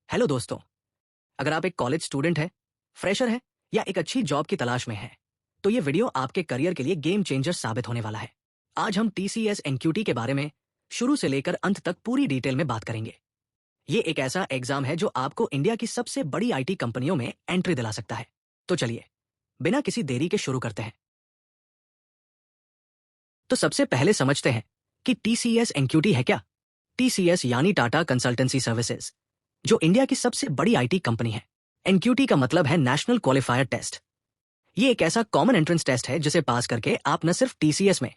Hello दोस्तों। अगर आप एक कॉलेज स्टूडेंट हैं, फ्रेशर हैं या एक अच्छी जॉब की तलाश में हैं, तो ये वीडियो आपके करियर के लिए गेम चेंजर साबित होने वाला है। आज हम टीसीएस एनक्यूटी के बारे में शुरू से लेकर अंत तक पूरी डिटेल में बात करेंगे। ये एक ऐसा एग्जाम है जो आपको इंडिया की सबसे बड़ी आईटी कंपनियों में एंट्री दिला सकता है। तो चलिए बिना किसी देरी के शुरू करते हैं। तो सबसे पहले समझते हैं कि टीसीएस एनक्यूटी है क्या। टीसीएस यानी टाटा कंसल्टेंसी सर्विसेज, जो इंडिया की सबसे बड़ी आईटी कंपनी है। एनक्यूटी का मतलब है नेशनल क्वालिफायर टेस्ट। ये एक ऐसा कॉमन एंट्रेंस टेस्ट है जिसे पास करके आप न सिर्फ टीसीएस में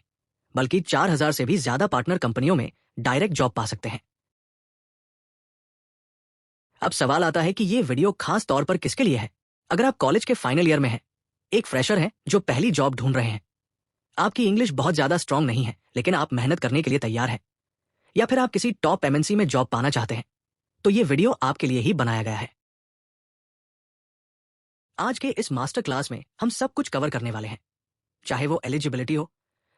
बल्कि 4000 से भी ज्यादा पार्टनर कंपनियों में डायरेक्ट जॉब पा सकते हैं। अब सवाल आता है कि ये वीडियो खास तौर पर किसके लिए है। अगर आप कॉलेज के फाइनल ईयर में हैं, एक फ्रेशर हैं जो पहली जॉब ढूंढ रहे हैं, आपकी इंग्लिश बहुत ज्यादा स्ट्रांग नहीं है लेकिन आप मेहनत करने के लिए तैयार हैं, या फिर आप किसी टॉप एमएनसी में जॉब पाना चाहते हैं, तो ये वीडियो आपके लिए ही बनाया गया है। आज के इस मास्टर क्लास में हम सब कुछ कवर करने वाले हैं, चाहे वो एलिजिबिलिटी हो,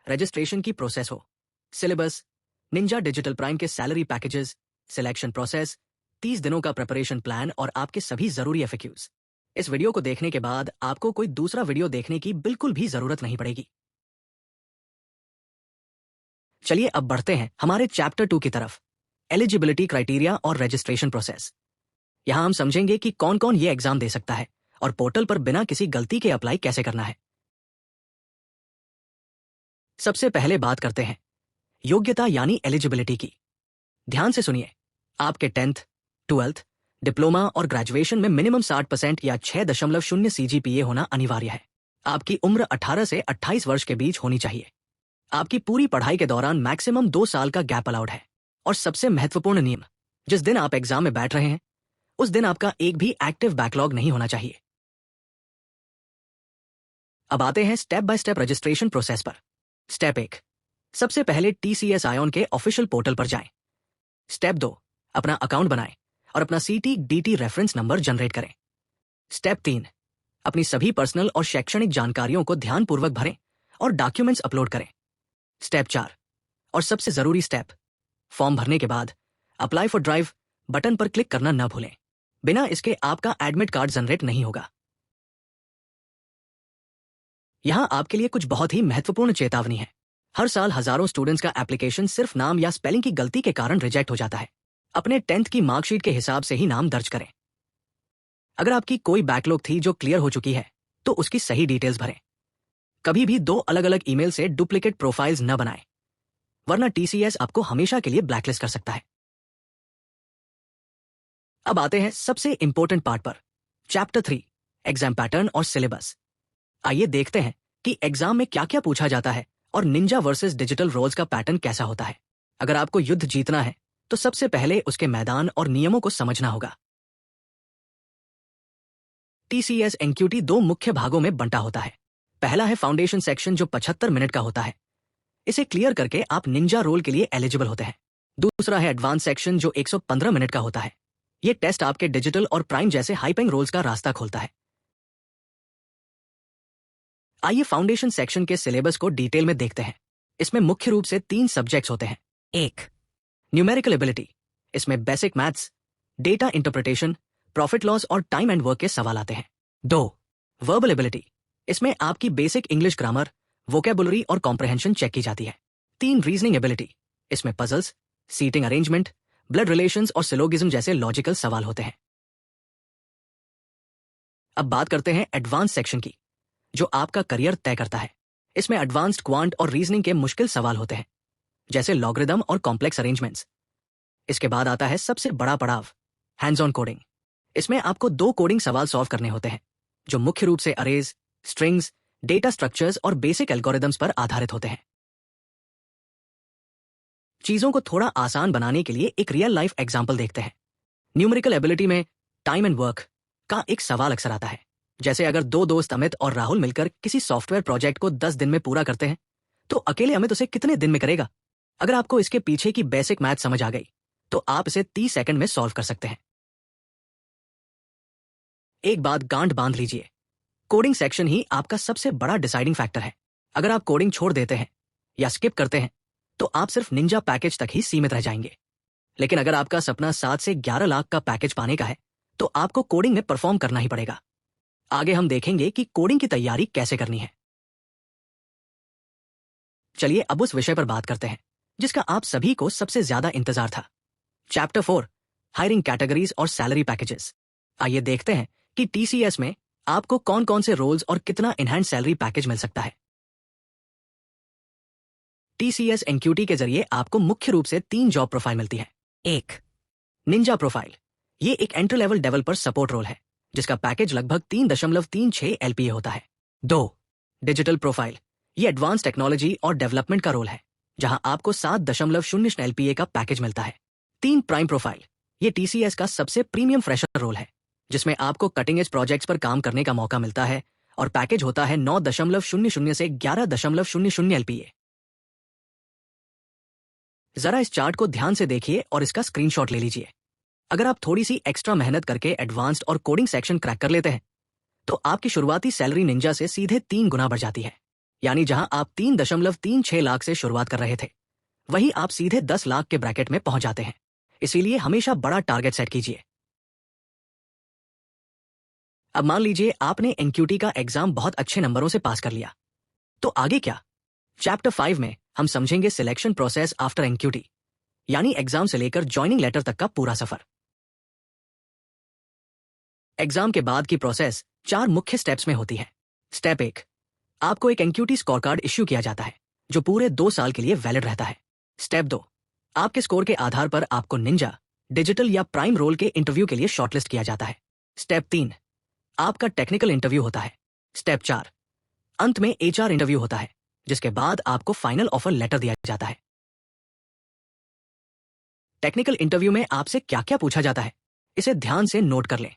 रजिस्ट्रेशन की प्रोसेस हो, सिलेबस, निंजा डिजिटल प्राइम के सैलरी पैकेजेस, सिलेक्शन प्रोसेस, 30 दिनों का प्रिपरेशन प्लान और आपके सभी जरूरी एफएक्यूज। इस वीडियो को देखने के बाद आपको कोई दूसरा वीडियो देखने की बिल्कुल भी जरूरत नहीं पड़ेगी। चलिए अब बढ़ते हैं हमारे चैप्टर 2 की तरफ, एलिजिबिलिटी क्राइटेरिया और रजिस्ट्रेशन प्रोसेस। यहां हम समझेंगे कि कौन कौन ये एग्जाम दे सकता है और पोर्टल पर बिना किसी गलती के अप्लाई कैसे करना है। सबसे पहले बात करते हैं योग्यता यानी एलिजिबिलिटी की। ध्यान से सुनिए, आपके 10th, 12th, डिप्लोमा और ग्रेजुएशन में मिनिमम 60% या 6.0 सीजीपीए होना अनिवार्य है। आपकी उम्र 18 से 28 वर्ष के बीच होनी चाहिए। आपकी पूरी पढ़ाई के दौरान मैक्सिमम 2 साल का गैप अलाउड है। और सबसे महत्वपूर्ण नियम, जिस दिन आप एग्जाम में बैठ रहे हैं उस दिन आपका एक भी एक्टिव बैकलॉग नहीं होना चाहिए। अब आते हैं step by step registration process पर। स्टेप 1, सबसे पहले टीसीएस आयोन के ऑफिशियल पोर्टल पर जाएं। स्टेप 2, अपना अकाउंट बनाएं और अपना सीटी डीटी रेफरेंस नंबर जनरेट करें। स्टेप 3, अपनी सभी पर्सनल और शैक्षणिक जानकारियों को ध्यानपूर्वक भरें और डॉक्यूमेंट्स अपलोड करें। स्टेप 4 और सबसे जरूरी स्टेप, फॉर्म भरने के बाद अप्लाई फॉर ड्राइव बटन पर क्लिक करना न भूलें। बिना इसके आपका एडमिट कार्ड जनरेट नहीं होगा। यहां आपके लिए कुछ बहुत ही महत्वपूर्ण चेतावनी है। हर साल हजारों स्टूडेंट्स का एप्लीकेशन सिर्फ नाम या स्पेलिंग की गलती के कारण रिजेक्ट हो जाता है। अपने 10th की मार्कशीट के हिसाब से ही नाम दर्ज करें। अगर आपकी कोई बैकलॉग थी जो क्लियर हो चुकी है तो उसकी सही डिटेल्स भरें। कभी भी 2 अलग अलग ईमेल से डुप्लीकेट प्रोफाइल्स न बनाएं, वरना टीसीएस आपको हमेशा के लिए ब्लैकलिस्ट कर सकता है। अब आते हैं सबसे इंपॉर्टेंट पार्ट पर, चैप्टर 3, एग्जाम पैटर्न और सिलेबस। आइए देखते हैं कि एग्जाम में क्या क्या पूछा जाता है और निंजा वर्सेस डिजिटल रोल्स का पैटर्न कैसा होता है। अगर आपको युद्ध जीतना है तो सबसे पहले उसके मैदान और नियमों को समझना होगा। टीसीएस एनक्यूटी 2 मुख्य भागों में बंटा होता है। पहला है फाउंडेशन सेक्शन जो 75 मिनट का होता है। इसे क्लियर करके आप निंजा रोल के लिए एलिजिबल होते हैं। दूसरा है एडवांस सेक्शन जो 115 मिनट का होता है। यह टेस्ट आपके डिजिटल और प्राइम जैसे हाईपेंग रोल्स का रास्ता खोलता है। आइए फाउंडेशन सेक्शन के सिलेबस को डिटेल में देखते हैं। इसमें मुख्य रूप से 3 सब्जेक्ट्स होते हैं। 1, न्यूमेरिकल एबिलिटी। इसमें basic maths, data interpretation, profit loss और टाइम एंड वर्क के सवाल आते हैं। 2, वर्बल एबिलिटी। इसमें आपकी बेसिक इंग्लिश ग्रामर, वोकैबुलरी और कॉम्प्रहेंशन चेक की जाती है। 3, रीजनिंग एबिलिटी। इसमें puzzles, seating arrangement, blood relations और सिलोगिज्म जैसे लॉजिकल सवाल होते हैं। अब बात करते हैं एडवांस सेक्शन की, जो आपका करियर तय करता है। इसमें एडवांस्ड क्वांट और रीजनिंग के मुश्किल सवाल होते हैं, जैसे लॉगरिदम और कॉम्प्लेक्स अरेंजमेंट्स। इसके बाद आता है सबसे बड़ा पड़ाव, हैंड्स ऑन कोडिंग। इसमें आपको 2 कोडिंग सवाल सॉल्व करने होते हैं, जो मुख्य रूप से अरेज, स्ट्रिंग्स, डेटा स्ट्रक्चर्स और बेसिक एल्गोरिदम्स पर आधारित होते हैं। चीजों को थोड़ा आसान बनाने के लिए एक रियल लाइफ एग्जाम्पल देखते हैं। न्यूमेरिकल एबिलिटी में टाइम एंड वर्क का एक सवाल अक्सर आता है, जैसे अगर 2 दोस्त अमित और राहुल मिलकर किसी सॉफ्टवेयर प्रोजेक्ट को 10 दिन में पूरा करते हैं तो अकेले अमित उसे कितने दिन में करेगा। अगर आपको इसके पीछे की बेसिक मैथ समझ आ गई तो आप इसे 30 सेकंड में सॉल्व कर सकते हैं। एक बात गांठ बांध लीजिए, कोडिंग सेक्शन ही आपका सबसे बड़ा डिसाइडिंग फैक्टर है। अगर आप कोडिंग छोड़ देते हैं या स्किप करते हैं तो आप सिर्फ निंजा पैकेज तक ही सीमित रह जाएंगे। लेकिन अगर आपका सपना 7 से 11 लाख का पैकेज पाने का है तो आपको कोडिंग में परफॉर्म करना ही पड़ेगा। आगे हम देखेंगे कि कोडिंग की तैयारी कैसे करनी है। चलिए अब उस विषय पर बात करते हैं जिसका आप सभी को सबसे ज्यादा इंतजार था। चैप्टर 4, हायरिंग कैटेगरीज और सैलरी पैकेजेस। आइए देखते हैं कि टीसीएस में आपको कौन कौन से रोल्स और कितना इनहैंस सैलरी पैकेज मिल सकता है। टीसीएस एनक्यूटी के जरिए आपको मुख्य रूप से 3 जॉब प्रोफाइल मिलती है। 1, निंजा प्रोफाइल। ये एक entry level developer support role है जिसका पैकेज लगभग 3.36 एलपीए होता है। 2, डिजिटल प्रोफाइल। ये एडवांस टेक्नोलॉजी और डेवलपमेंट का रोल है जहां आपको 7.00 एलपीए का पैकेज मिलता है। 3, प्राइम प्रोफाइल। ये टीसीएस का सबसे प्रीमियम फ्रेशर रोल है जिसमें आपको कटिंग एज प्रोजेक्ट्स पर काम करने का मौका मिलता है और पैकेज होता है 9.00 से 11.00 एलपीए। जरा इस चार्ट को ध्यान से देखिए और इसका स्क्रीनशॉट ले लीजिए। अगर आप थोड़ी सी एक्स्ट्रा मेहनत करके एडवांस्ड और कोडिंग सेक्शन क्रैक कर लेते हैं तो आपकी शुरुआती सैलरी निंजा से सीधे 3 गुना बढ़ जाती है। यानी जहां आप 3.36 लाख से शुरुआत कर रहे थे वहीं आप सीधे 10 लाख के ब्रैकेट में पहुंच जाते हैं। इसीलिए हमेशा बड़ा टारगेट सेट कीजिए। अब मान लीजिए आपने एनक्यूटी का एग्जाम बहुत अच्छे नंबरों से पास कर लिया, तो आगे क्या? चैप्टर 5 में हम समझेंगे सिलेक्शन प्रोसेस आफ्टर एनक्यूटी, यानी एग्जाम से लेकर ज्वाइनिंग लेटर तक का पूरा सफर। एग्जाम के बाद की प्रोसेस 4 मुख्य स्टेप्स में होती है। स्टेप 1, आपको एक एनक्यूटी स्कोर कार्ड इश्यू किया जाता है जो पूरे 2 साल के लिए वैलिड रहता है। स्टेप 2, आपके स्कोर के आधार पर आपको निंजा, डिजिटल या प्राइम रोल के इंटरव्यू के लिए शॉर्टलिस्ट किया जाता है। स्टेप 3, आपका टेक्निकल इंटरव्यू होता है। स्टेप 4, अंत में एचआर इंटरव्यू होता है जिसके बाद आपको फाइनल ऑफर लेटर दिया जाता है। टेक्निकल इंटरव्यू में आपसे क्या क्या पूछा जाता है इसे ध्यान से नोट कर लें।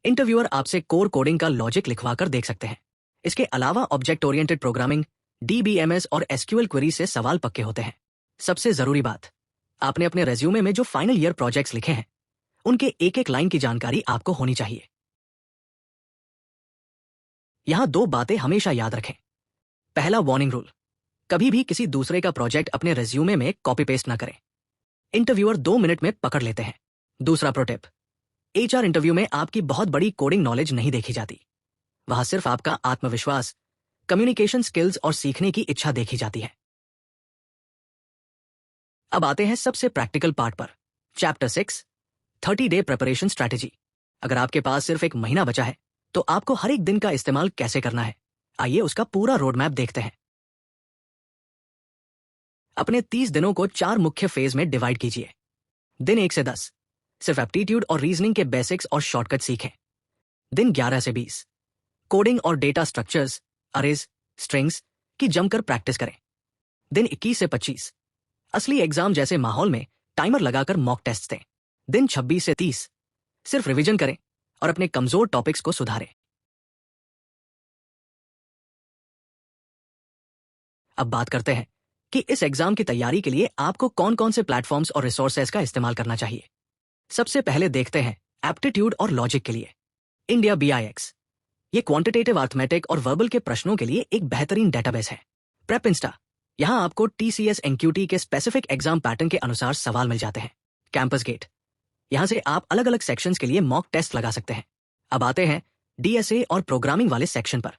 इंटरव्यूअर आपसे कोर कोडिंग का लॉजिक लिखवाकर देख सकते हैं। इसके अलावा ऑब्जेक्ट ओरिएंटेड प्रोग्रामिंग, डीबीएमएस और एसक्यूएल क्वेरी से सवाल पक्के होते हैं। सबसे जरूरी बात, आपने अपने रेज्यूमे में जो फाइनल ईयर प्रोजेक्ट्स लिखे हैं उनके एक एक लाइन की जानकारी आपको होनी चाहिए। यहां 2 बातें हमेशा याद रखें। पहला वार्निंग रूल, कभी भी किसी दूसरे का प्रोजेक्ट अपने रेज्यूमे में कॉपी पेस्ट ना करें। इंटरव्यूअर 2 मिनट में पकड़ लेते हैं। दूसरा प्रो टिप, एचआर इंटरव्यू में आपकी बहुत बड़ी कोडिंग नॉलेज नहीं देखी जाती। वहां सिर्फ आपका आत्मविश्वास, कम्युनिकेशन स्किल्स और सीखने की इच्छा देखी जाती है। अब आते हैं सबसे प्रैक्टिकल पार्ट पर। Chapter 6, 30 day preparation strategy. अगर आपके पास सिर्फ 1 महीना बचा है तो आपको हर एक दिन का इस्तेमाल कैसे करना है, आइए उसका पूरा रोड मैप देखते हैं। अपने 30 दिनों को 4 मुख्य फेज में डिवाइड कीजिए। दिन 1 से 10, सिर्फ एप्टीट्यूड और रीजनिंग के बेसिक्स और शॉर्टकट सीखें। दिन 11 से 20, कोडिंग और डेटा स्ट्रक्चर्स, अरेज, स्ट्रिंग्स की जमकर प्रैक्टिस करें। दिन 21 से 25, असली एग्जाम जैसे माहौल में टाइमर लगाकर मॉक टेस्ट दें। दिन 26 से 30, सिर्फ रिवीजन करें और अपने कमजोर टॉपिक्स को सुधारें। अब बात करते हैं कि इस एग्जाम की तैयारी के लिए आपको कौन कौन से प्लेटफॉर्म्स और रिसोर्सेज का इस्तेमाल करना चाहिए। सबसे पहले देखते हैं एप्टीट्यूड और लॉजिक के लिए इंडिया BIX। ये क्वांटिटेटिव अर्थमेटिक और वर्बल के प्रश्नों के लिए एक बेहतरीन डेटाबेस है। प्रेप इंस्टा, यहां आपको टीसीएस एनक्यूटी के स्पेसिफिक एग्जाम पैटर्न के अनुसार सवाल मिल जाते हैं। कैंपस गेट, यहां से आप अलग अलग सेक्शंस के लिए मॉक टेस्ट लगा सकते हैं। अब आते हैं डीएसए और प्रोग्रामिंग वाले सेक्शन पर।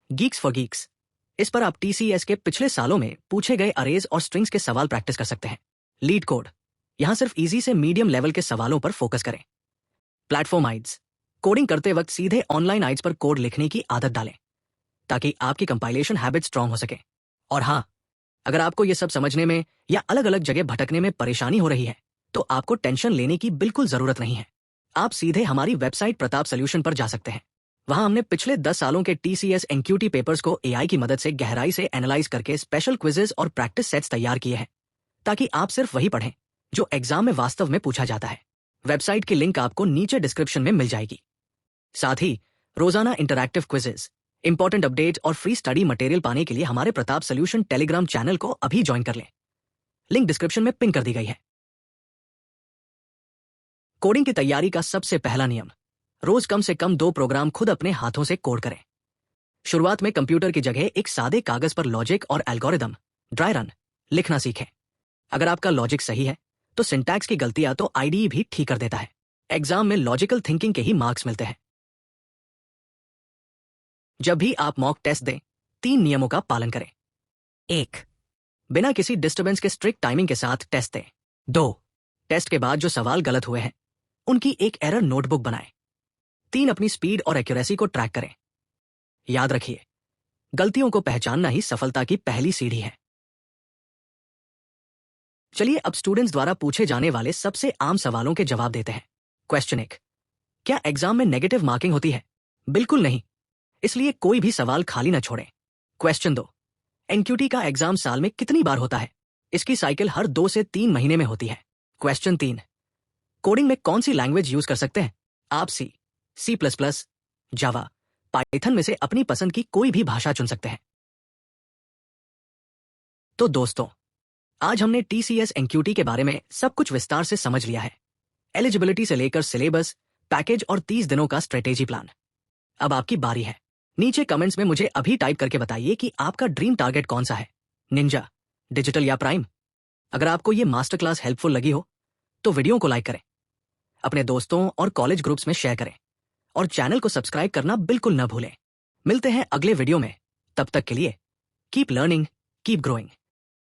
गीक्स फॉर गीक्स, इस पर आप टीसीएस के पिछले सालों में पूछे गए अरेज और स्ट्रिंग्स के सवाल प्रैक्टिस कर सकते हैं। लीड कोड, यहां सिर्फ इजी से मीडियम लेवल के सवालों पर फोकस करें। प्लेटफॉर्म आइड्स, कोडिंग करते वक्त सीधे ऑनलाइन आइड्स पर कोड लिखने की आदत डालें ताकि आपकी कंपाइलेशन हैबिट स्ट्रांग हो सके। और हां, अगर आपको यह सब समझने में या अलग अलग जगह भटकने में परेशानी हो रही है तो आपको टेंशन लेने की बिल्कुल जरूरत नहीं है। आप सीधे हमारी वेबसाइट प्रताप सॉल्यूशन पर जा सकते हैं। वहां हमने पिछले 10 सालों के टीसीएस एनक्यूटी पेपर्स को एआई की मदद से गहराई से एनालाइज करके स्पेशल क्विजेज और प्रैक्टिस सेट्स तैयार किए हैं ताकि आप सिर्फ वही पढ़ें जो एग्जाम में वास्तव में पूछा जाता है। वेबसाइट की लिंक आपको नीचे डिस्क्रिप्शन में मिल जाएगी। साथ ही रोजाना इंटरैक्टिव क्विजेज, इंपॉर्टेंट अपडेट और फ्री स्टडी मटेरियल पाने के लिए हमारे प्रताप सॉल्यूशन टेलीग्राम चैनल को अभी ज्वाइन कर लें। लिंक डिस्क्रिप्शन में पिन कर दी गई है। कोडिंग की तैयारी का सबसे पहला नियम, रोज कम से कम 2 प्रोग्राम खुद अपने हाथों से कोड करें। शुरुआत में कंप्यूटर की जगह एक सादे कागज पर लॉजिक और एल्गोरिदम, ड्राई रन लिखना सीखें। अगर आपका लॉजिक सही है तो सिंटैक्स की गलतियां तो आईडीई भी ठीक कर देता है। एग्जाम में लॉजिकल थिंकिंग के ही मार्क्स मिलते हैं। जब भी आप मॉक टेस्ट दें, 3 नियमों का पालन करें। 1. बिना किसी डिस्टर्बेंस के स्ट्रिक्ट टाइमिंग के साथ टेस्ट दें। 2. टेस्ट के बाद जो सवाल गलत हुए हैं उनकी एक एरर नोटबुक बनाएं। 3. अपनी स्पीड और एक्यूरेसी को ट्रैक करें। याद रखिए, गलतियों को पहचानना ही सफलता की पहली सीढ़ी है। चलिए अब स्टूडेंट्स द्वारा पूछे जाने वाले सबसे आम सवालों के जवाब देते हैं। क्वेश्चन 1. क्या एग्जाम में नेगेटिव मार्किंग होती है? बिल्कुल नहीं, इसलिए कोई भी सवाल खाली न छोड़ें। क्वेश्चन 2. एनक्यूटी का एग्जाम साल में कितनी बार होता है? इसकी साइकिल हर 2 से 3 महीने में होती है। क्वेश्चन 3. कोडिंग में कौन सी लैंग्वेज यूज कर सकते हैं? आप C++, जावा, पाइथन में से अपनी पसंद की कोई भी भाषा चुन सकते हैं। तो दोस्तों, आज हमने TCS एनक्यूटी के बारे में सब कुछ विस्तार से समझ लिया है। एलिजिबिलिटी से लेकर सिलेबस, पैकेज और 30 दिनों का स्ट्रेटेजी प्लान। अब आपकी बारी है। नीचे कमेंट्स में मुझे अभी टाइप करके बताइए कि आपका ड्रीम टारगेट कौन सा है, निंजा, डिजिटल या प्राइम। अगर आपको ये मास्टर क्लास हेल्पफुल लगी हो तो वीडियो को लाइक करें, अपने दोस्तों और कॉलेज ग्रुप्स में शेयर करें और चैनल को सब्सक्राइब करना बिल्कुल न भूलें। मिलते हैं अगले वीडियो में, तब तक के लिए कीप लर्निंग, कीप ग्रोइंग।